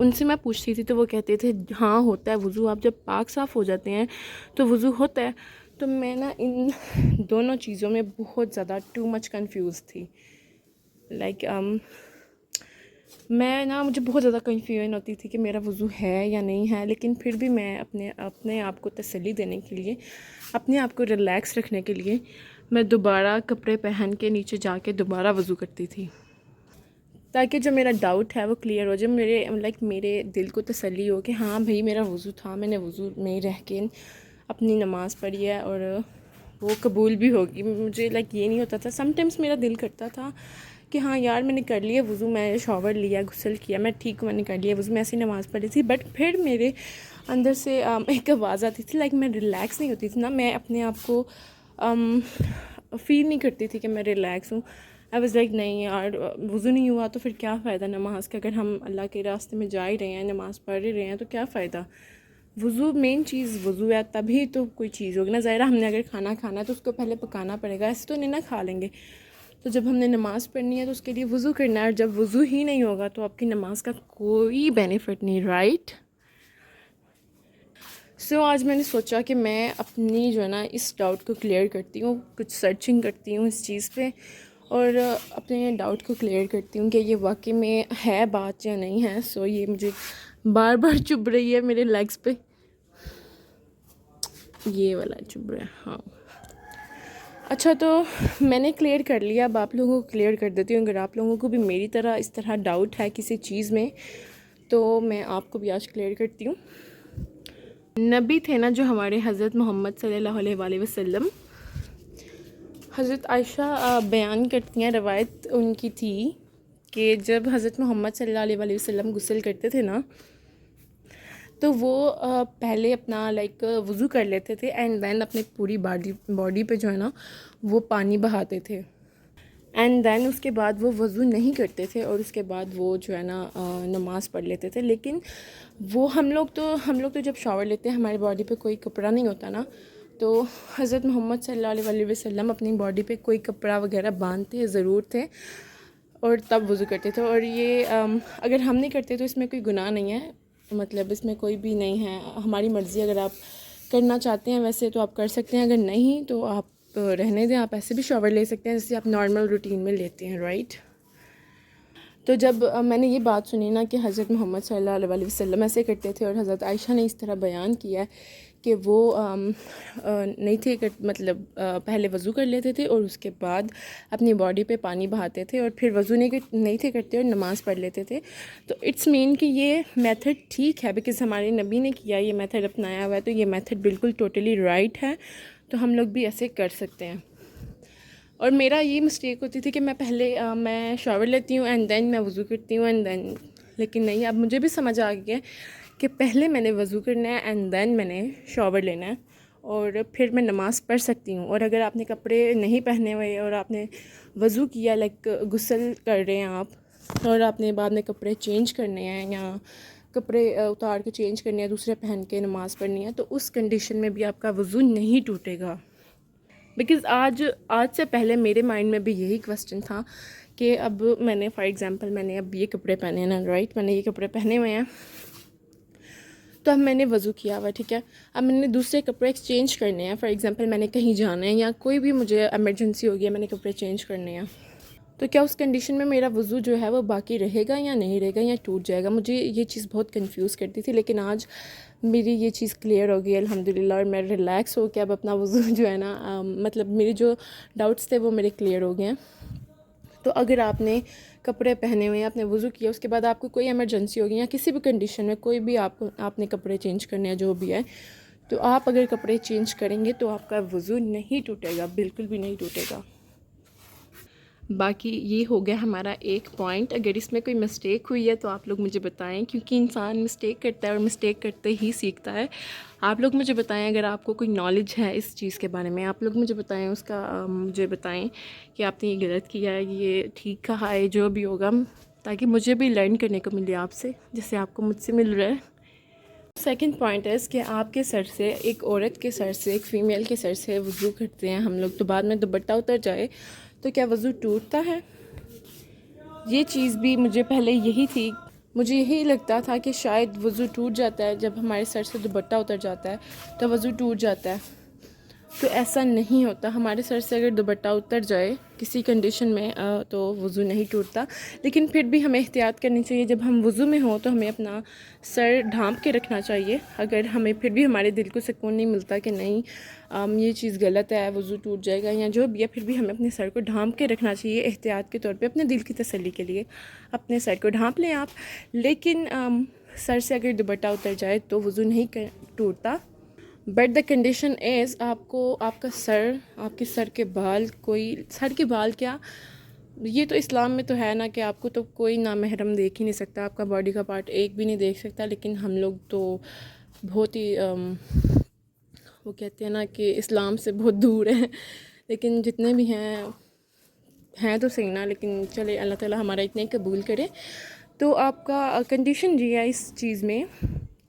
ان سے میں پوچھتی تھی تو وہ کہتے تھے ہاں ہوتا ہے وضو، آپ جب پاک صاف ہو جاتے ہیں تو وضو ہوتا ہے. تو میں نا ان دونوں چیزوں میں بہت زیادہ ٹو مچ کنفیوز تھی. لائک میں نا مجھے بہت زیادہ کنفیوژن ہوتی تھی کہ میرا وضو ہے یا نہیں ہے. لیکن پھر بھی میں اپنے آپ کو تسلی دینے کے لیے، اپنے آپ کو ریلیکس رکھنے کے لیے میں دوبارہ کپڑے پہن کے نیچے جا کے دوبارہ وضو کرتی تھی، تاکہ جو میرا ڈاؤٹ ہے وہ کلیئر ہو جائے. میرے دل کو تسلی ہو کہ ہاں بھائی میرا وضو تھا، میں نے وضو میں رہ کے اپنی نماز پڑھی ہے اور وہ قبول بھی ہوگی. مجھے یہ نہیں ہوتا تھا. سم ٹائمس میرا دل کرتا تھا کہ ہاں یار میں نے کر لیا وضو، میں شاور لیا، غسل کیا، میں ٹھیک ہوں، میں نے کر لیا وضو، میں ایسی نماز پڑھی تھی. بٹ پھر میرے اندر سے ایک آواز آتی تھی، میں ریلیکس نہیں ہوتی تھی نا، میں اپنے آپ کو فیل نہیں کرتی تھی کہ میں ریلیکس ہوں. آئی واز لائک نہیں یار وضو نہیں ہوا تو پھر کیا فائدہ نماز کا؟ اگر ہم اللہ کے راستے میں جا ہی رہے ہیں، نماز پڑھ ہی رہے ہیں تو کیا فائدہ؟ وضو مین چیز وضو ہے، تبھی تو کوئی چیز ہوگی نا. ظاہرہ ہم نے اگر کھانا کھانا ہے تو اس کو پہلے پکانا پڑے گا، ایسے تو نہیں نا کھا لیں گے. تو جب ہم نے نماز پڑھنی ہے تو اس کے لیے وضو کرنا ہے، اور جب وضو ہی نہیں ہوگا تو آپ کی نماز کا کوئی بینیفٹ نہیں، رائٹ؟ سو آج میں نے سوچا کہ میں اپنی جو ہے نا اس ڈاؤٹ کو کلیئر کرتی ہوں، کچھ سرچنگ کرتی ہوں اس چیز پہ، اور اپنے ڈاؤٹ کو کلیئر کرتی ہوں کہ یہ واقعی میں ہے بات یا نہیں ہے. سو یہ مجھے بار بار چبھ رہی ہے میرے لیگس پہ، یہ والا چبھ رہا ہے. ہاں اچھا، تو میں نے کلیئر کر لیا. اب آپ لوگوں کو کلیئر کر دیتی ہوں. اگر آپ لوگوں کو بھی میری طرح اس طرح ڈاؤٹ ہے کسی چیز میں تو میں آپ کو بھی آج کلیئر کرتی ہوں. نبی تھے نا جو ہمارے حضرت محمد صلی اللہ علیہ وآلہ وسلم، حضرت عائشہ بیان کرتی ہیں، روایت ان کی تھی کہ جب حضرت محمد صلی اللہ علیہ وآلہ وسلم غسل کرتے تھے نا تو وہ پہلے اپنا وضو کر لیتے تھے، اینڈ دین اپنے پوری باڈی پہ جو ہے نا وہ پانی بہاتے تھے، اینڈ دین اس کے بعد وہ وضو نہیں کرتے تھے، اور اس کے بعد وہ جو ہے نا نماز پڑھ لیتے تھے. لیکن وہ ہم لوگ تو جب شاور لیتے ہیں ہماری باڈی پہ کوئی کپڑا نہیں ہوتا نا، تو حضرت محمد صلی اللہ علیہ وآلہ وسلم اپنی باڈی پہ کوئی کپڑا وغیرہ باندھتے ضرور تھے اور تب وضو کرتے تھے. اور یہ اگر ہم نہیں کرتے تو اس میں کوئی گناہ نہیں ہے، مطلب اس میں کوئی بھی نہیں ہے، ہماری مرضی. اگر آپ کرنا چاہتے ہیں ویسے تو آپ کر سکتے ہیں، اگر نہیں تو آپ رہنے دیں. آپ ایسے بھی شاور لے سکتے ہیں جیسے آپ نارمل روٹین میں لیتے ہیں، رائٹ؟ تو جب میں نے یہ بات سنی نا کہ حضرت محمد صلی اللہ علیہ وسلم ایسے کرتے تھے، اور حضرت عائشہ نے اس طرح بیان کیا ہے کہ وہ نہیں تھے، مطلب پہلے وضو کر لیتے تھے اور اس کے بعد اپنی باڈی پہ پانی بہاتے تھے، اور پھر وضو نہیں تھے کرتے اور نماز پڑھ لیتے تھے. تو اٹس مین کہ یہ میتھڈ ٹھیک ہے، بیکاز ہمارے نبی نے کیا، یہ میتھڈ اپنایا ہوا ہے، تو یہ میتھڈ بالکل ٹوٹلی رائٹ ہے. تو ہم لوگ بھی ایسے کر سکتے ہیں. اور میرا یہ مسٹیک ہوتی تھی کہ میں پہلے میں شاور لیتی ہوں اینڈ دین میں وضو کرتی ہوں اینڈ دین، لیکن نہیں، اب مجھے بھی سمجھ آ گیا کہ پہلے میں نے وضو کرنا ہے اینڈ دین میں نے شاور لینا ہے، اور پھر میں نماز پڑھ سکتی ہوں. اور اگر آپ نے کپڑے نہیں پہنے ہوئے اور آپ نے وضو کیا، غسل کر رہے ہیں آپ، اور آپ نے بعد میں کپڑے چینج کرنے ہیں یا کپڑے اتار کے چینج کرنے ہیں، دوسرے پہن کے نماز پڑھنی ہے، تو اس کنڈیشن میں بھی آپ کا وضو نہیں ٹوٹے گا. بیکاز آج سے پہلے میرے مائنڈ میں بھی یہی کوسچن تھا کہ اب میں نے فار ایگزامپل میں نے اب یہ کپڑے پہنے ہیں نا، رائٹ، میں نے یہ کپڑے پہنے ہوئے ہیں، تو اب میں نے وضو کیا ہوا، ٹھیک ہے، اب میں نے دوسرے کپڑے ایکسچینج کرنے ہیں. فار ایگزامپل میں نے کہیں جانا ہے یا کوئی بھی مجھے ایمرجنسی ہو گیا، میں نے کپڑے چینج کرنے ہیں، تو کیا اس کنڈیشن میں میرا وضو جو ہے وہ باقی رہے گا یا نہیں رہے گا یا ٹوٹ جائے گا؟ مجھے یہ چیز بہت کنفیوز کرتی تھی، لیکن آج میری یہ چیز کلیئر ہو گئی الحمدللہ، اور میں ریلیکس ہو کے اب اپنا وضو جو ہے نا مطلب میری جو ڈاؤٹس تھے وہ میرے کلیئر ہو گئے ہیں. تو اگر آپ نے کپڑے پہنے ہوئے ہیں، آپ نے وضو کیا، اس کے بعد آپ کو کوئی ایمرجنسی ہوگی یا کسی بھی کنڈیشن میں کوئی بھی آپ نے کپڑے چینج کرنے ہیں، جو بھی ہے، تو آپ اگر کپڑے چینج کریں گے تو آپ کا وضو نہیں ٹوٹے گا، بالکل بھی نہیں ٹوٹے گا. باقی یہ ہو گیا ہمارا ایک پوائنٹ. اگر اس میں کوئی مسٹیک ہوئی ہے تو آپ لوگ مجھے بتائیں، کیونکہ انسان مسٹیک کرتا ہے اور مسٹیک کرتے ہی سیکھتا ہے. آپ لوگ مجھے بتائیں اگر آپ کو کوئی نالج ہے اس چیز کے بارے میں، آپ لوگ مجھے بتائیں، اس کا مجھے بتائیں کہ آپ نے یہ غلط کیا ہے، یہ ٹھیک کہا ہے، جو بھی ہوگا، تاکہ مجھے بھی لرن کرنے کو ملے آپ سے، جیسے آپ کو مجھ سے مل رہا ہے. سیکنڈ پوائنٹ ہے کہ آپ کے سر سے، ایک عورت کے سر سے، ایک فیمیل کے سر سے وضو کرتے ہیں ہم لوگ، تو بعد میں دوپٹہ اتر جائے تو کیا وضو ٹوٹتا ہے؟ یہ چیز بھی مجھے پہلے یہی تھی مجھے یہی لگتا تھا کہ شاید وضو ٹوٹ جاتا ہے جب ہمارے سر سے دوپٹہ اتر جاتا ہے تو وضو ٹوٹ جاتا ہے، تو ایسا نہیں ہوتا. ہمارے سر سے اگر دوپٹہ اتر جائے کسی کنڈیشن میں تو وضو نہیں ٹوٹتا. لیکن پھر بھی ہمیں احتیاط کرنی چاہیے. جب ہم وضو میں ہوں تو ہمیں اپنا سر ڈھانپ کے رکھنا چاہیے. اگر ہمیں پھر بھی ہمارے دل کو سکون نہیں ملتا کہ نہیں یہ چیز غلط ہے، وضو ٹوٹ جائے گا یا جو بھی ہے، پھر بھی ہمیں اپنے سر کو ڈھانپ کے رکھنا چاہیے احتیاط کے طور پہ، اپنے دل کی تسلی کے لیے. اپنے سر کو ڈھانپ لیں آپ. لیکن سر سے اگر دوپٹہ اتر جائے تو وضو نہیں ٹوٹتا. بٹ دا کنڈیشن از آپ کو آپ کا سر، آپ کے سر کے بال، کوئی سر کے بال کیا، یہ تو اسلام میں تو ہے نا کہ آپ کو تو کوئی نامحرم دیکھ ہی نہیں سکتا، آپ کا باڈی کا پارٹ ایک بھی نہیں دیکھ سکتا. لیکن ہم لوگ تو بہت ہی وہ کہتے ہیں نا کہ اسلام سے بہت دور ہیں. لیکن جتنے بھی ہیں تو صحیح نا، لیکن چلے اللہ تعالیٰ ہمارا اتنا ہی قبول کرے. تو آپ کا کنڈیشن یہ ہے اس چیز میں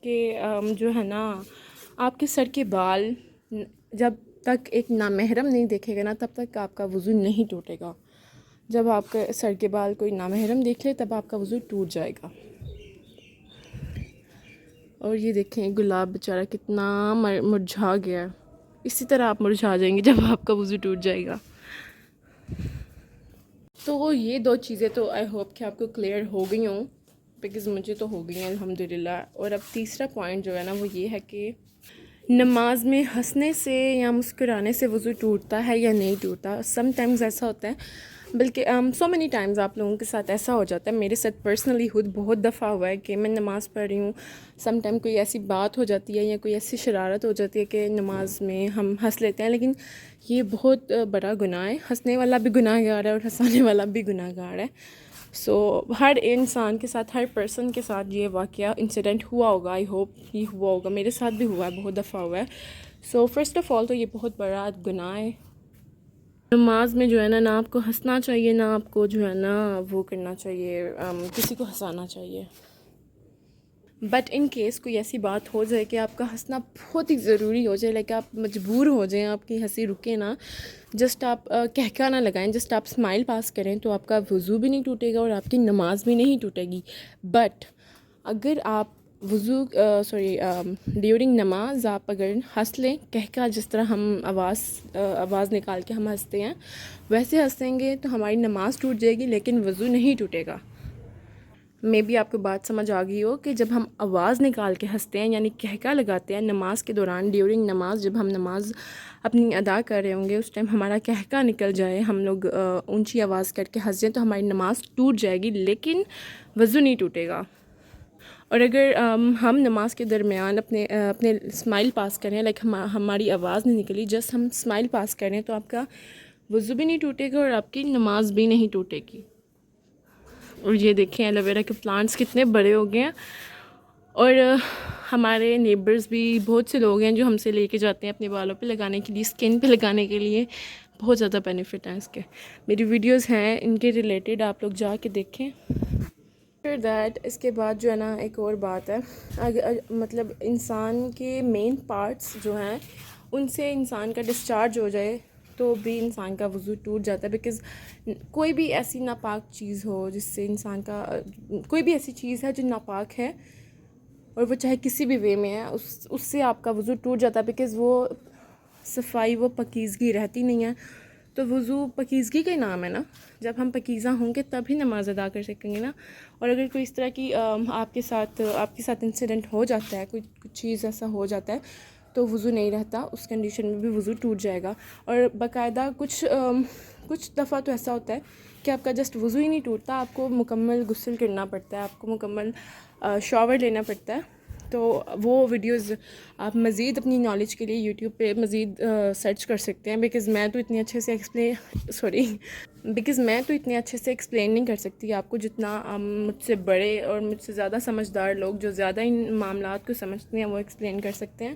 کہ جو ہے نا آپ کے سر کے بال جب تک ایک نامحرم نہیں دیکھے گا نا تب تک آپ کا وضو نہیں ٹوٹے گا. جب آپ کے سر کے بال کوئی نامحرم دیکھ لے تب آپ کا وضو ٹوٹ جائے گا. اور یہ دیکھیں گلاب بیچارہ کتنا مرجھا گیا. اسی طرح آپ مرجھا جائیں گے جب آپ کا وضو ٹوٹ جائے گا. تو یہ دو چیزیں تو آئی ہوپ کہ آپ کو کلیئر ہو گئی ہوں، بیکاز مجھے تو ہو گئی ہیں الحمدللہ. اور اب تیسرا پوائنٹ جو ہے نا وہ یہ ہے کہ نماز میں ہنسنے سے یا مسکرانے سے وضو ٹوٹتا ہے یا نہیں ٹوٹتا. سم ٹائمز ایسا ہوتا ہے، بلکہ سو مینی ٹائمز آپ لوگوں کے ساتھ ایسا ہو جاتا ہے. میرے ساتھ پرسنلی خود بہت دفعہ ہوا ہے کہ میں نماز پڑھ رہی ہوں، سم ٹائم کوئی ایسی بات ہو جاتی ہے یا کوئی ایسی شرارت ہو جاتی ہے کہ نماز میں ہم ہنس لیتے ہیں. لیکن یہ بہت بڑا گناہ ہے. ہنسنے والا بھی گناہ گار ہے اور ہنسانے والا بھی گناہ گار ہے. سو ہر انسان کے ساتھ، ہر پرسن کے ساتھ یہ واقعہ انسیڈنٹ ہوا ہوگا. آئی ہوپ یہ ہوا ہوگا، میرے ساتھ بھی ہوا ہے، بہت دفعہ ہوا ہے. سو فرسٹ آف آل تو یہ بہت بڑا گناہ ہے. نماز میں جو ہے نا آپ کو ہنسنا چاہیے، نہ آپ کو جو ہے نا وہ کرنا چاہیے، کسی کو ہنسانا چاہیے. بٹ ان کیس کوئی ایسی بات ہو جائے کہ آپ کا ہنسنا بہت ہی ضروری ہو جائے، لائک آپ مجبور ہو جائیں، آپ کی ہنسی رکے نا، جسٹ آپ کہکا نہ لگائیں، جسٹ آپ اسمائل پاس کریں، تو آپ کا وضو بھی نہیں ٹوٹے گا اور آپ کی نماز بھی نہیں ٹوٹے گی. بٹ اگر آپ ڈیورنگ نماز آپ اگر ہنس لیں، کہکا، جس طرح ہم آواز نکال کے ہم ہنستے ہیں ویسے ہنسیں گے تو ہماری نماز ٹوٹ جائے گی لیکن وضو نہیں ٹوٹے گا. مے بی آپ کو بات سمجھ آ گئی ہو کہ جب ہم آواز نکال کے ہنستے ہیں یعنی کہکا لگاتے ہیں نماز کے دوران، ڈیورنگ نماز، جب ہم نماز اپنی ادا کر رہے ہوں گے اس ٹائم ہمارا کہکا نکل جائے، ہم لوگ اونچی آواز کر کے ہنس جائیں تو ہماری نماز ٹوٹ جائے گی لیکن وضو نہیں ٹوٹے گا. اور اگر ہم نماز کے درمیان اپنے اسمائل پاس کریں، لائک ہماری آواز نہیں نکلی، جسٹ ہم اسمائل پاس کریں، تو آپ کا وضو بھی نہیں ٹوٹے گا اور آپ کی نماز بھی نہیں ٹوٹے گی. اور یہ دیکھیں ایلو ویرا کے پلانٹس کتنے بڑے ہو گئے ہیں. اور ہمارے نیبرز بھی بہت سے لوگ ہیں جو ہم سے لے کے جاتے ہیں اپنے بالوں پہ لگانے کے لیے، اسکن پہ لگانے کے لیے. بہت زیادہ بینیفٹ ہیں اس کے. میری ویڈیوز ہیں ان کے ریلیٹڈ، آپ لوگ جا کے دیکھیں. پھر دیٹ اس کے بعد جو ہے نا ایک اور بات ہے، مطلب انسان کے مین پارٹس جو ہیں ان سے انسان کا ڈسچارج ہو جائے تو بھی انسان کا وضو ٹوٹ جاتا ہے. بیکاز کوئی بھی ایسی ناپاک چیز ہو جس سے انسان کا، کوئی بھی ایسی چیز ہے جو ناپاک ہے اور وہ چاہے کسی بھی وے میں ہے، اس سے آپ کا وضو ٹوٹ جاتا ہے. بیکاز وہ صفائی، وہ پاکیزگی رہتی نہیں ہے. تو وضو پاکیزگی کا ہی نام ہے نا. جب ہم پاکیزہ ہوں گے تب ہی نماز ادا کر سکیں گے نا. اور اگر کوئی اس طرح کی آپ کے ساتھ انسیڈنٹ ہو جاتا ہے، کوئی چیز ایسا ہو جاتا ہے تو وضو نہیں رہتا، اس کنڈیشن میں بھی وضو ٹوٹ جائے گا. اور باقاعدہ کچھ دفعہ تو ایسا ہوتا ہے کہ آپ کا جسٹ وضو ہی نہیں ٹوٹتا، آپ کو مکمل غسل کرنا پڑتا ہے، آپ کو مکمل شاور لینا پڑتا ہے. تو وہ ویڈیوز آپ مزید اپنی نالج کے لیے یوٹیوب پہ مزید سرچ کر سکتے ہیں. بیکاز میں تو اتنے اچھے سے ایکسپلین نہیں کر سکتی آپ کو جتنا مجھ سے بڑے اور مجھ سے زیادہ سمجھدار لوگ جو زیادہ ان معاملات کو سمجھتے ہیں وہ ایکسپلین کر سکتے ہیں.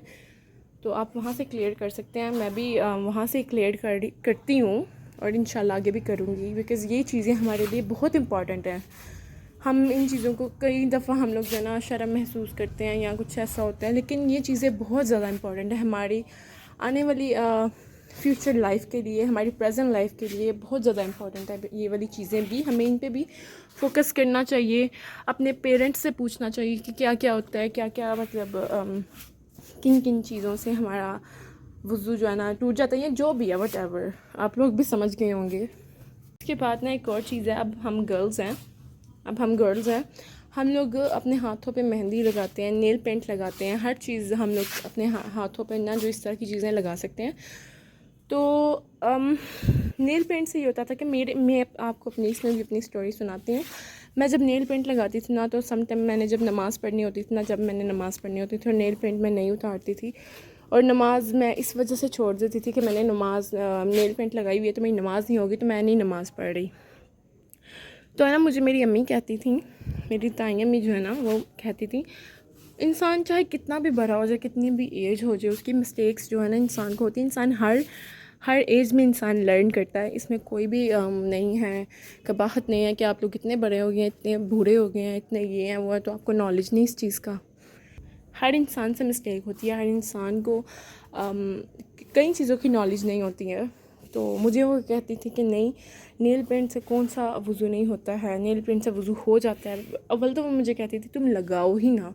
تو آپ وہاں سے کلیئر کر سکتے ہیں. میں بھی وہاں سے کلیئر کرتی ہوں اور انشاءاللہ آگے بھی کروں گی. بیکاز یہ چیزیں ہمارے لیے بہت امپورٹنٹ ہیں. ہم ان چیزوں کو کئی دفعہ ہم لوگ جو ہے نا شرم محسوس کرتے ہیں یا کچھ ایسا ہوتا ہے، لیکن یہ چیزیں بہت زیادہ امپورٹنٹ ہیں. ہماری آنے والی فیوچر لائف کے لیے، ہماری پریزنٹ لائف کے لیے بہت زیادہ امپورٹنٹ ہے یہ والی چیزیں بھی. ہمیں ان پہ بھی فوکس کرنا چاہیے. اپنے پیرنٹس سے پوچھنا چاہیے کہ کیا کیا ہوتا ہے، کیا کیا مطلب کن کن چیزوں سے ہمارا وضو جو ہے نا ٹوٹ جاتا ہے، یا جو بھی ہے وٹ ایور. آپ لوگ بھی سمجھ گئے ہوں گے. اس کے بعد نا ایک اور چیز ہے. اب ہم گرلز ہیں، ہم لوگ اپنے ہاتھوں پہ مہندی لگاتے ہیں، نیل پینٹ لگاتے ہیں، ہر چیز ہم لوگ اپنے ہاتھوں پہ نا جو اس طرح کی چیزیں لگا سکتے ہیں. تو نیل پینٹ سے یہ ہوتا تھا کہ میں آپ کو اس میں بھی اپنی اسٹوری سناتی ہوں. میں جب نیل پینٹ لگاتی تھی نا تو سم ٹائم میں نے جب نماز پڑھنی ہوتی تھی نا، جب میں نے نماز پڑھنی ہوتی تھی اور نیل پینٹ میں نہیں اتارتی تھی، اور نماز میں اس وجہ سے چھوڑ دیتی تھی کہ میں نے نیل پینٹ لگائی ہوئی ہے تو میری نماز نہیں ہوگی، تو میں نہیں نماز پڑھ رہی. تو ہے نا مجھے میری امی کہتی تھیں، میری تائیں امی جو ہے نا وہ کہتی تھیں انسان چاہے کتنا بھی بڑا ہو جائے، کتنی بھی ایج ہو جائے، اس کی مسٹیکس جو ہے نا انسان کو ہوتی ہے. انسان ہر ایج میں انسان لرن کرتا ہے. اس میں کوئی بھی نہیں ہے، قباحت نہیں ہے کہ آپ لوگ اتنے بڑے ہو گئے ہیں، اتنے بوڑھے ہو گئے ہیں، اتنے یہ ہیں وہ ہے تو آپ کو نالج نہیں اس چیز کا. ہر انسان سے مسٹیک ہوتی ہے. ہر انسان کو کئی چیزوں کی نالج نہیں ہوتی ہے. تو مجھے وہ کہتی تھی کہ نہیں، نیل پینٹ سے کون سا وضو نہیں ہوتا ہے، نیل پینٹ سے وضو ہو جاتا ہے. اول تو وہ مجھے کہتی تھی تم لگاؤ ہی نہ،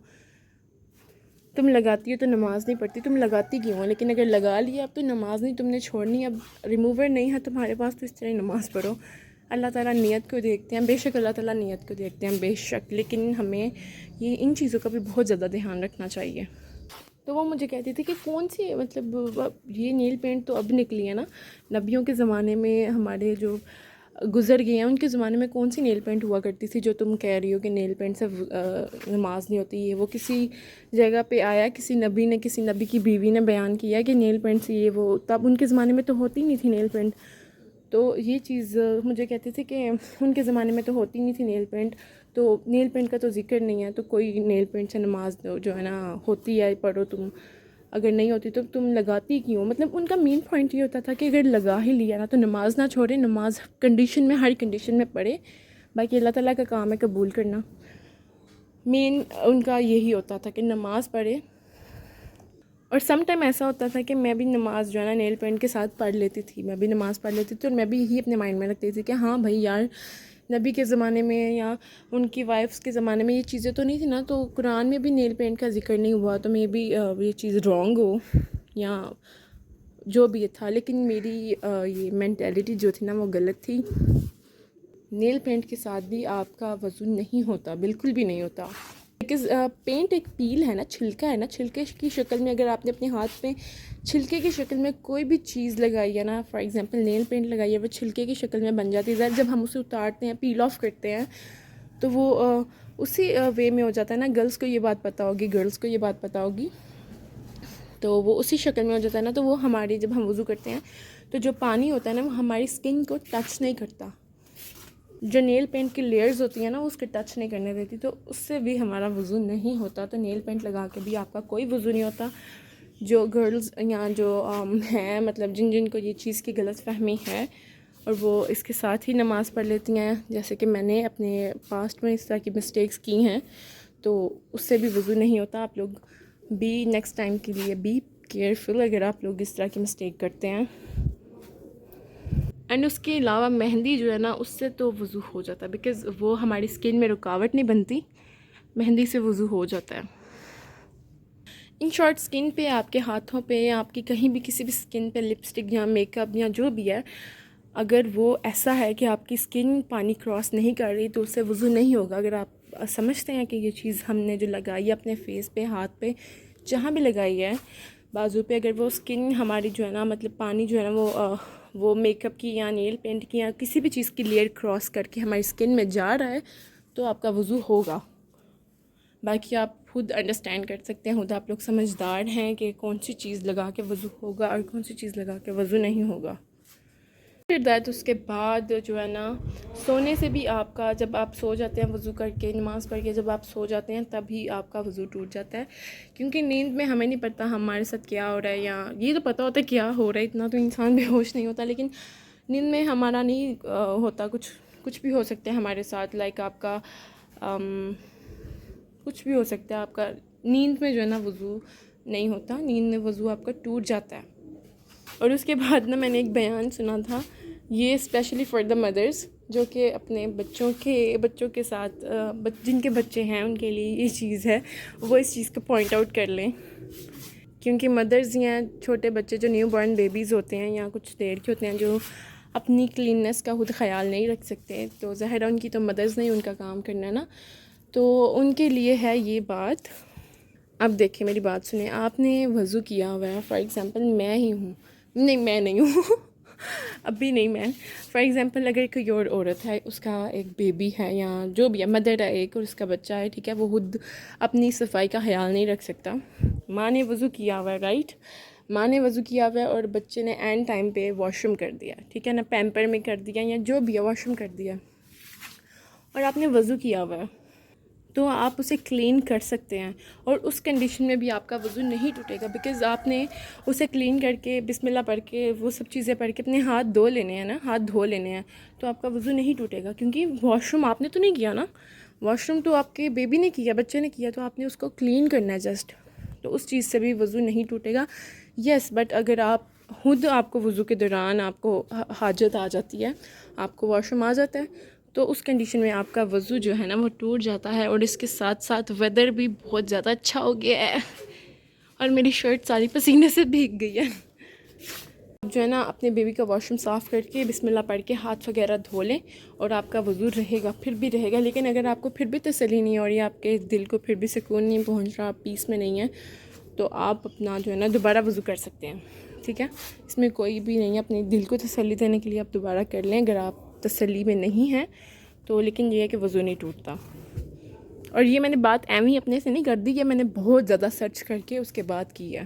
تم لگاتی ہو تو نماز نہیں پڑھتی، تم لگاتی کیوں ہو؟ لیکن اگر لگا لیا اب تو نماز نہیں تم نے چھوڑنی، اب ریموور نہیں ہے تمہارے پاس تو اس طرح نماز پڑھو. اللہ تعالیٰ نیت کو دیکھتے ہیں، بے شک اللہ تعالیٰ نیت کو دیکھتے ہیں بے شک، لیکن ہمیں یہ ان چیزوں کا بھی بہت زیادہ دھیان رکھنا چاہیے. تو وہ مجھے کہتی تھی کہ کون سی مطلب یہ نیل پینٹ تو اب نکلی ہے نا، نبیوں کے زمانے میں ہمارے جو گزر گئے ہیں ان کے زمانے میں کون سی نیل پینٹ ہوا کرتی تھی جو تم کہہ رہی ہو کہ نیل پینٹ سے نماز نہیں ہوتی. یہ وہ کسی جگہ پہ آیا، کسی نبی کی بیوی نے بیان کیا کہ نیل پینٹ سے یہ وہ، تب ان کے زمانے میں تو ہوتی نہیں تھی نیل پینٹ. تو یہ چیز مجھے کہتی تھی کہ ان کے زمانے میں تو ہوتی نہیں تھی نیل پینٹ، تو نیل پینٹ کا تو ذکر نہیں ہے، تو کوئی نیل پینٹ سے نماز جو ہے نا ہوتی ہے پڑھو تم، اگر نہیں ہوتی تو تم لگاتی کیوں. مطلب ان کا مین پوائنٹ یہ ہوتا تھا کہ اگر لگا ہی لیا نا تو نماز نہ چھوڑے، نماز کنڈیشن میں، ہر کنڈیشن میں پڑھے. باقی اللہ تعالیٰ کا کام ہے قبول کرنا. مین ان کا یہی ہوتا تھا کہ نماز پڑھے. اور سم ٹائم ایسا ہوتا تھا کہ میں بھی نماز جو ہے نا نیل پینٹ کے ساتھ پڑھ لیتی تھی، میں بھی نماز پڑھ لیتی تھی، اور میں بھی یہی اپنے مائنڈ میں رکھتی تھی کہ ہاں بھائی یار، نبی کے زمانے میں یا ان کی وائفس کے زمانے میں یہ چیزیں تو نہیں تھی نا، تو قرآن میں بھی نیل پینٹ کا ذکر نہیں ہوا، تو مے بی یہ چیز رانگ ہو یا جو بھی یہ تھا. لیکن میری یہ مینٹیلٹی جو تھی نا وہ غلط تھی. نیل پینٹ کے ساتھ بھی آپ کا وضو نہیں ہوتا، بالکل بھی نہیں ہوتا. بیکاز پینٹ ایک پیل ہے نا، چھلکا ہے نا، چھلکے کی شکل میں اگر آپ نے اپنے ہاتھ پہ چھلکے کی شکل میں کوئی بھی چیز لگائی ہے نا، فار ایگزامپل نیل پینٹ لگائی ہے، وہ چھلکے کی شکل میں بن جاتی ہے. جب ہم اسے اتارتے ہیں، پیل آف کرتے ہیں، تو وہ اسی وے میں ہو جاتا ہے نا. گرلس کو یہ بات پتہ ہوگی، تو وہ اسی شکل میں ہو جاتا ہے نا. تو وہ ہماری جب ہم وضو کرتے ہیں تو جو پانی ہوتا ہے نا وہ ہماری اسکن کو ٹچ نہیں کرتا. جو نیل پینٹ کی لیئرز ہوتی ہیں نا وہ اس کے ٹچ نہیں کرنے دیتی، تو اس سے بھی ہمارا وضو نہیں ہوتا. تو نیل پینٹ لگا کے بھی آپ کا کوئی وضو نہیں ہوتا. جو گرلز یا جو ہیں مطلب جن کو یہ چیز کی غلط فہمی ہے اور وہ اس کے ساتھ ہی نماز پڑھ لیتی ہیں، جیسے کہ میں نے اپنے پاسٹ میں اس طرح کی مسٹیکس کی ہیں، تو اس سے بھی وضو نہیں ہوتا. آپ لوگ بھی نیکسٹ ٹائم کے لیے بی کیئرفل اگر آپ لوگ اس طرح کی مسٹیک کرتے ہیں. اینڈ اس کے علاوہ مہندی جو ہے نا اس سے تو وضو ہو جاتا ہے، بیکاز وہ ہماری اسکن میں رکاوٹ نہیں بنتی، مہندی سے وضو ہو جاتا ہے. ان شارٹ اسکن پہ، آپ کے ہاتھوں پہ یا آپ کی کہیں بھی کسی بھی اسکن پہ لپسٹک یا میک اپ یا جو بھی ہے، اگر وہ ایسا ہے کہ آپ کی اسکن پانی کراس نہیں کر رہی تو اس سے وضو نہیں ہوگا. اگر آپ سمجھتے ہیں کہ یہ چیز ہم نے جو لگائی ہے اپنے فیس پہ، ہاتھ پہ، جہاں بھی لگائی ہے، بازو پہ، اگر وہ اسکن ہماری جو ہے نا مطلب پانی جو ہے نا وہ میک اپ کی یا نیل پینٹ کی یا کسی بھی چیز کی لیئر کراس کر کے ہماری اسکن میں جا رہا ہے تو آپ کا وضو ہوگا. باقی آپ خود انڈرسٹینڈ کر سکتے ہیں، خود آپ لوگ سمجھدار ہیں کہ کون سی چیز لگا کے وضو ہوگا اور کون سی چیز لگا کے وضو نہیں ہوگا. پھر دیٹ اس کے بعد جو ہے نا سونے سے بھی آپ کا، جب آپ سو جاتے ہیں وضو کر کے، نماز پڑھ کے جب آپ سو جاتے ہیں تبھی آپ کا وضو ٹوٹ جاتا ہے. کیونکہ نیند میں ہمیں نہیں پتہ ہمارے ساتھ کیا ہو رہا ہے، یا یہ تو پتہ ہوتا ہے کیا ہو رہا ہے، اتنا تو انسان بے ہوش نہیں ہوتا، لیکن نیند میں ہمارا نہیں ہوتا، کچھ بھی ہو سکتا ہے ہمارے ساتھ. لائک آپ کا کچھ بھی ہو سکتا ہے، آپ کا نیند میں جو ہے نا وضو نہیں ہوتا، نیند میں وضو آپ کا ٹوٹ جاتا ہے. اور اس کے بعد نا میں نے ایک بیان سنا تھا، یہ اسپیشلی فار دا مدرس جو کہ اپنے بچوں کے ساتھ جن کے بچے ہیں ان کے لیے یہ چیز ہے، وہ اس چیز کو پوائنٹ آؤٹ کر لیں، کیونکہ مدرز یا چھوٹے بچے جو نیو بورن بیبیز ہوتے ہیں یا کچھ دیر کے ہوتے ہیں جو اپنی کلیننس کا خود خیال نہیں رکھ سکتے، تو ظاہر ہے ان کی تو مدرز نہیں ان کا کام کرنا نا، تو ان کے لیے ہے یہ بات۔ اب دیکھیں میری بات سنیں، آپ نے وضو کیا ہوا ہے، فار ایگزامپل میں ہی ہوں، میں نہیں ہوں ابھی نہیں، میں فار ایگزامپل اگر کوئی اور عورت ہے، اس کا ایک بیبی ہے یا جو بھی ہے، مدر ہے ایک اور اس کا بچہ ہے، ٹھیک ہے، وہ خود اپنی صفائی کا خیال نہیں رکھ سکتا، ماں نے وضو کیا ہوا ہے، رائٹ، ماں نے وضو کیا ہوا ہے اور بچے نے اینڈ ٹائم پہ واش روم کر دیا، ٹھیک ہے نا، پیمپر میں کر دیا یا جو بھی ہے واش روم کر دیا، اور آپ نے وضو کیا ہوا ہے، تو آپ اسے کلین کر سکتے ہیں، اور اس کنڈیشن میں بھی آپ کا وضو نہیں ٹوٹے گا، بیکاز آپ نے اسے کلین کر کے بسم اللہ پڑھ کے وہ سب چیزیں پڑھ کے اپنے ہاتھ دھو لینے ہیں نا، ہاتھ دھو لینے ہیں، تو آپ کا وضو نہیں ٹوٹے گا، کیونکہ واش روم آپ نے تو نہیں کیا نا، واش روم تو آپ کے بیبی نے کیا، بچے نے کیا، تو آپ نے اس کو کلین کرنا ہے جسٹ، تو اس چیز سے بھی وضو نہیں ٹوٹے گا۔ یس، بٹ اگر آپ کو وضو کے دوران آپ کو حاجت آ جاتی ہے، آپ کو واش روم آ جاتا ہے، تو اس کنڈیشن میں آپ کا وضو جو ہے نا وہ ٹوٹ جاتا ہے، اور اس کے ساتھ ساتھ ویدر بھی بہت زیادہ اچھا ہو گیا ہے، اور میری شرٹ ساری پسینے سے بھیگ گئی ہے۔ جو ہے نا اپنے بیبی کا واش روم صاف کر کے بسم اللہ پڑھ کے ہاتھ وغیرہ دھو لیں، اور آپ کا وضو رہے گا، پھر بھی رہے گا۔ لیکن اگر آپ کو پھر بھی تسلی نہیں ہو رہی ہے، آپ کے دل کو پھر بھی سکون نہیں پہنچ رہا، آپ پیس میں نہیں ہیں، تو آپ اپنا جو ہے نا دوبارہ وضو کر سکتے ہیں، ٹھیک ہے، اس میں کوئی بھی نہیں ہے، اپنے دل کو تسلی دینے کے لیے آپ دوبارہ کر لیں اگر آپ تسلی میں نہیں ہیں تو، لیکن یہ ہے کہ وضو نہیں ٹوٹتا۔ اور یہ میں نے بات ایویں ہی اپنے سے نہیں کر دی، یہ میں نے بہت زیادہ سرچ کر کے اس کے بعد کی ہے۔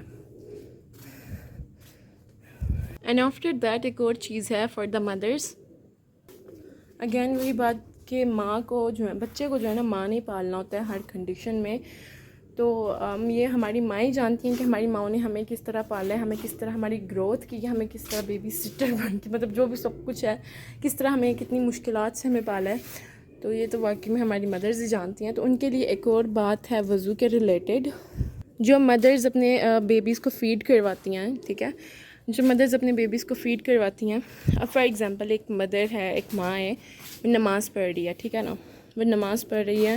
اینڈ آفٹر دیٹ ایک اور چیز ہے فار دا مدرس، اگین وہی بات کہ ماں کو جو ہے، بچے کو جو ہے نا ماں نے پالنا ہوتا ہے ہر کنڈیشن میں، تو یہ ہماری مائیں جانتی ہیں کہ ہماری ماؤں نے ہمیں کس طرح پالا ہے، ہمیں کس طرح ہماری گروتھ کی ہے، ہمیں کس طرح بیبی سٹر بن کے، مطلب جو بھی سب کچھ ہے، کس طرح ہمیں کتنی مشکلات سے ہمیں پالا ہے، تو یہ تو واقعی میں ہماری مدرز ہی جانتی ہیں۔ تو ان کے لیے ایک اور بات ہے وضو کے ریلیٹڈ، جو مدرز اپنے بیبیز کو فیڈ کرواتی ہیں، ٹھیک ہے، جو مدرز اپنے بیبیز کو فیڈ کرواتی ہیں، اب فار ایگزامپل ایک مدر ہے، ایک ماں ہے، وہ نماز پڑھ رہی ہے، ٹھیک ہے نا، وہ نماز پڑھ رہی ہے،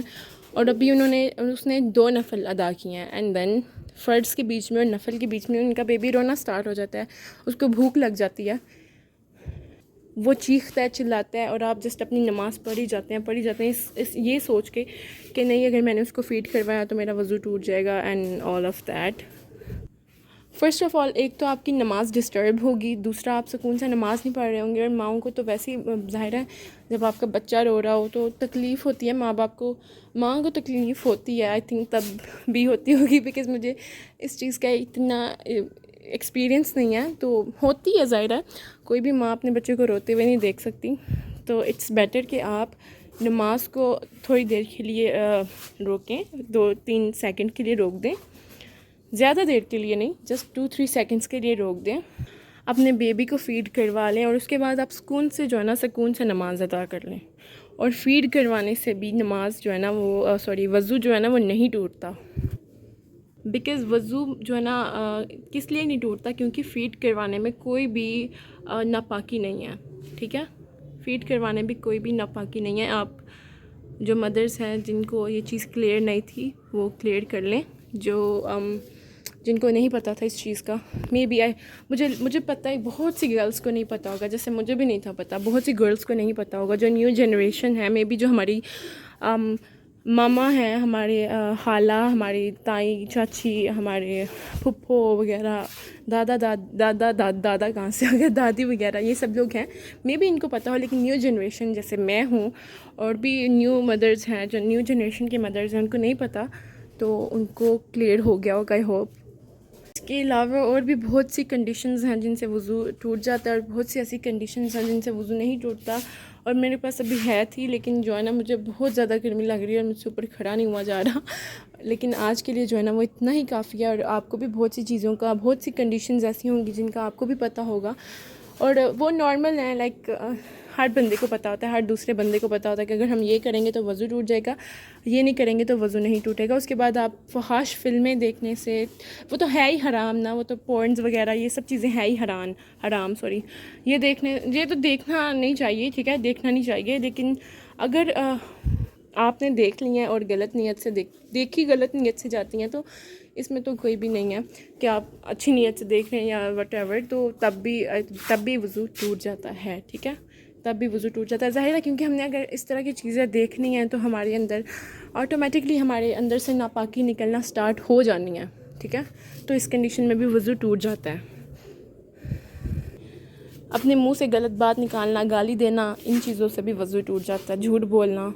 اور ابھی اس نے 2 نفل ادا کیے ہیں، اینڈ دین فرض کے بیچ میں اور نفل کے بیچ میں ان کا بیبی رونا سٹارٹ ہو جاتا ہے، اس کو بھوک لگ جاتی ہے، وہ چیختا ہے، چلاتا ہے، اور آپ جسٹ اپنی نماز پڑھی جاتے ہیں یہ سوچ کے کہ نہیں اگر میں نے اس کو فیڈ کروایا تو میرا وضو ٹوٹ جائے گا and all of that. First of all ایک تو آپ کی نماز ڈسٹرب ہوگی، دوسرا آپ سکون سے نماز نہیں پڑھ رہے ہوں گے، اور ماؤں کو تو ویسے ہی ظاہر ہے جب آپ کا بچہ رو رہا ہو تو تکلیف ہوتی ہے، ماں کو تکلیف ہوتی ہے، آئی تھنک تب بھی ہوتی ہوگی، بیکاز مجھے اس چیز کا اتنا ایکسپیرینس نہیں ہے، تو ہوتی ہے، ظاہر ہے کوئی بھی ماں اپنے بچے کو روتے ہوئے نہیں دیکھ سکتی، تو اٹس بیٹر کہ آپ نماز کو تھوڑی دیر کے لیے روکیں، 2-3 سیکنڈ کے لیے روک دیں، زیادہ دیر کے لیے نہیں، جسٹ 2-3 سیکنڈس کے لیے روک دیں، اپنے بیبی کو فیڈ کروا لیں، اور اس کے بعد آپ سکون سے نماز ادا کر لیں، اور فیڈ کروانے سے بھی نماز جو ہے نا وہ وضو جو ہے نا وہ نہیں ٹوٹتا، بیکاز وضو جو ہے نا کس لیے نہیں ٹوٹتا، کیونکہ فیڈ کروانے میں کوئی بھی ناپاکی نہیں ہے، ٹھیک ہے، فیڈ کروانے بھی کوئی بھی ناپاکی نہیں ہے۔ آپ جو مدرس ہیں جن کو یہ چیز کلیئر نہیں تھی وہ کلیئر کر لیں، جن کو نہیں پتہ تھا اس چیز کا، مجھے پتہ ہے بہت سی گرلس کو نہیں پتہ ہوگا، جیسے مجھے بھی نہیں تھا پتہ، بہت سی گرلس کو نہیں پتہ ہوگا، جو نیو جنریشن ہے، مے بی جو ہماری ماما ہیں، ہمارے خالہ، ہماری تائی چاچی، ہمارے پھپھو وغیرہ، دادا کہاں سے آ گیا، دادی وغیرہ، یہ سب لوگ ہیں، مے بی ان کو پتہ ہو، لیکن نیو جنریشن جیسے میں ہوں اور بھی نیو مدرز ہیں، جو نیو جنریشن کے مدرز ہیں، ان کو نہیں پتہ، تو ان کو کلیئر ہو گیا ہوگا، آئی ہوپ۔ اس کے علاوہ اور بھی بہت سی کنڈیشنز ہیں جن سے وضو ٹوٹ جاتا ہے، اور بہت سی ایسی کنڈیشنز ہیں جن سے وضو نہیں ٹوٹتا، اور میرے پاس ابھی تھی، لیکن جو ہے نا مجھے بہت زیادہ گرمی لگ رہی ہے اور مجھ سے اوپر کھڑا نہیں ہوا جا رہا، لیکن آج کے لیے جو ہے نا وہ اتنا ہی کافی ہے، اور آپ کو بھی بہت سی چیزوں کا، بہت سی کنڈیشنز ایسی ہوں گی جن کا آپ کو بھی پتہ ہوگا، اور وہ نارمل ہیں، لائک ہر بندے کو پتہ ہوتا ہے، ہر دوسرے بندے کو پتہ ہوتا ہے کہ اگر ہم یہ کریں گے تو وضو ٹوٹ جائے گا، یہ نہیں کریں گے تو وضو نہیں ٹوٹے گا۔ اس کے بعد آپ فحش فلمیں دیکھنے سے، وہ تو ہے ہی حرام نا، وہ تو پورنز وغیرہ یہ سب چیزیں ہے ہی حرام یہ تو دیکھنا نہیں چاہیے، ٹھیک ہے، دیکھنا نہیں چاہیے۔ لیکن اگر آپ نے دیکھ لی ہیں اور غلط نیت سے غلط نیت سے جاتی ہیں تو اس میں تو کوئی بھی نہیں ہے کہ آپ اچھی نیت سے دیکھ رہے ہیں یا وٹ ایور، تو تب بھی وضو ٹوٹ جاتا ہے، ٹھیک ہے، تب بھی وضو ٹوٹ جاتا ہے، ظاہر ہے، کیونکہ ہم نے اگر اس طرح کی چیزیں دیکھنی ہیں تو ہمارے اندر آٹومیٹکلی ہمارے اندر سے ناپاکی نکلنا سٹارٹ ہو جانی ہے، ٹھیک ہے، تو اس کنڈیشن میں بھی وضو ٹوٹ جاتا ہے۔ اپنے منہ سے غلط بات نکالنا، گالی دینا، ان چیزوں سے بھی وضو ٹوٹ جاتا ہے، جھوٹ بولنا۔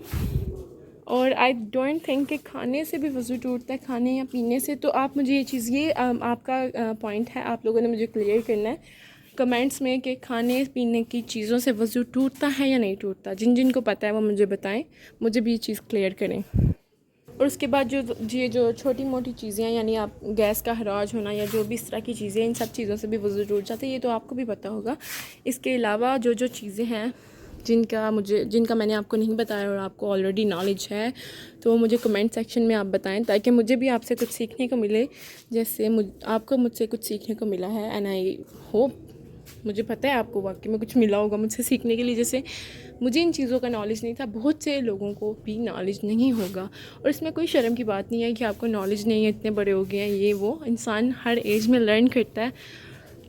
اور آئی ڈونٹ تھنک کہ کھانے سے بھی وضو ٹوٹتا ہے، کھانے یا پینے سے۔ تو آپ مجھے یہ آپ کا پوائنٹ ہے، آپ لوگوں نے مجھے کلیئر کرنا ہے کمنٹس میں کہ کھانے پینے کی چیزوں سے وضو ٹوٹتا ہے یا نہیں ٹوٹتا۔ جن کو پتہ ہے وہ مجھے بتائیں، مجھے بھی یہ چیز کلیئر کریں۔ اور اس کے بعد جو چھوٹی موٹی چیزیں ہیں، یعنی آپ گیس کا حراج ہونا یا جو بھی اس طرح کی چیزیں، ان سب چیزوں سے بھی وضو ٹوٹ جاتا ہے، یہ تو آپ کو بھی پتہ ہوگا۔ اس کے علاوہ جو چیزیں ہیں جن کا میں نے آپ کو نہیں بتایا اور آپ کو آلریڈی نالج ہے، تو وہ مجھے کمنٹ سیکشن میں آپ بتائیں، تاکہ مجھے بھی آپ سے کچھ سیکھنے کو ملے، جیسے آپ کو مجھ سے کچھ سیکھنے کو ملا ہے۔ اینڈ آئی ہوپ، مجھے پتہ ہے آپ کو واقعی میں کچھ ملا ہوگا مجھ سے سیکھنے کے لیے، جیسے مجھے ان چیزوں کا نالج نہیں تھا، بہت سے لوگوں کو بھی نالج نہیں ہوگا۔ اور اس میں کوئی شرم کی بات نہیں ہے کہ آپ کو نالج نہیں ہے، اتنے بڑے ہو گئے ہیں، یہ وہ انسان ہر ایج میں لرن کرتا ہے،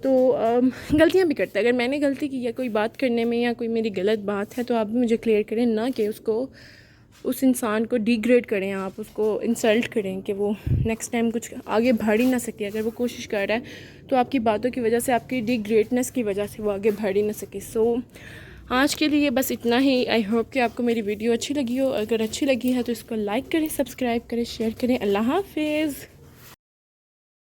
تو غلطیاں بھی کرتا ہے۔ اگر میں نے غلطی کی ہے کوئی بات کرنے میں یا کوئی میری غلط بات ہے تو آپ بھی مجھے کلیئر کریں، نہ کہ اس انسان کو ڈی گریڈ کریں، آپ اس کو انسلٹ کریں کہ وہ نیکسٹ ٹائم کچھ آگے بڑھ ہی نہ سکے۔ اگر وہ کوشش کر رہا ہے تو آپ کی باتوں کی وجہ سے، آپ کی ڈی گریڈنس کی وجہ سے وہ آگے بڑھ ہی نہ سکے۔ سو آج کے لیے بس اتنا ہی۔ آئی ہوپ کہ آپ کو میری ویڈیو اچھی لگی ہو۔ اگر اچھی لگی ہے تو اس کو لائک کریں، سبسکرائب کریں، شیئر کریں۔ اللہ حافظ۔